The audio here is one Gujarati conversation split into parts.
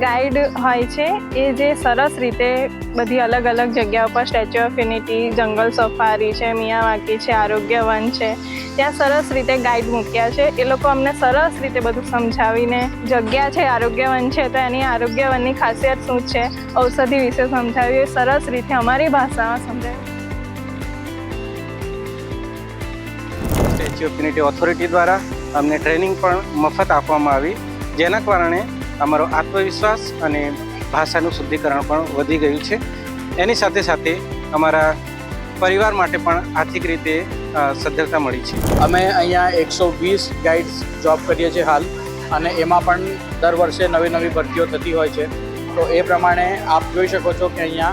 ગાઈડ હોય છે એ જે સરસ રીતે બધી અલગ અલગ જગ્યાઓ પર સ્ટેચ્યુ ઓફ યુનિટી, જંગલ સફારી છે, મિયાવાકી છે, આરોગ્ય વન છે, ત્યાં સરસ રીતે ગાઈડ મૂક્યા છે. એ લોકો અમને સરસ રીતે બધું સમજાવીને, જગ્યા છે આરોગ્ય વન છે તો એની આરોગ્ય વનની ખાસિયત શું છે, ઔષધિ વિશે સમજાવ્યું, સરસ રીતે અમારી ભાષામાં સમજાવ્યું. સ્ટેચ્યુ ઓફ યુનિટી ઓથોરિટી દ્વારા અમને ટ્રેનિંગ પણ મફત આપવામાં આવી, જેના કારણે અમારો આત્મવિશ્વાસ અને ભાષાનું શુદ્ધિકરણ પણ વધી ગયું છે. એની સાથે સાથે અમારા પરિવાર માટે પણ આર્થિક રીતે સદ્ધરતા મળી છે. અમે અહીંયા 120 ગાઈડ્સ જોબ કરીએ છીએ હાલ, અને એમાં પણ દર વર્ષે નવી નવી ભરતીઓ થતી હોય છે. તો એ પ્રમાણે આપ જોઈ શકો છો કે અહીંયા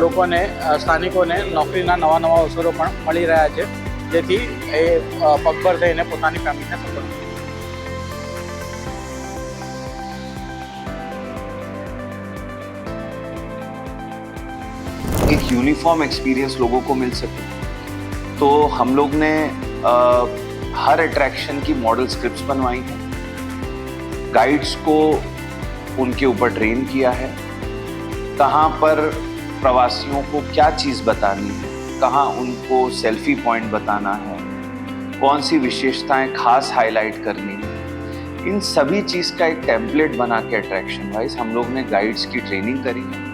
લોકોને, સ્થાનિકોને નોકરીના નવા નવા અવસરો પણ મળી રહ્યા છે, જેથી એ પગભર થઈને પોતાની ફેમિલીને સપોર્ટ કરે. एक यूनिफॉर्म एक्सपीरियंस लोगों को मिल सके, तो हम लोग ने हर अट्रैक्शन की मॉडल स्क्रिप्ट्स बनवाई हैं, गाइड्स को उनके ऊपर ट्रेन किया है, कहाँ पर प्रवासियों को क्या चीज़ बतानी है, कहाँ उनको सेल्फी पॉइंट बताना है, कौन सी विशेषताएं खास हाईलाइट करनी है, इन सभी चीज़ का एक टेम्पलेट बना के अट्रैक्शन वाइज हम लोग ने गाइड्स की ट्रेनिंग करी है.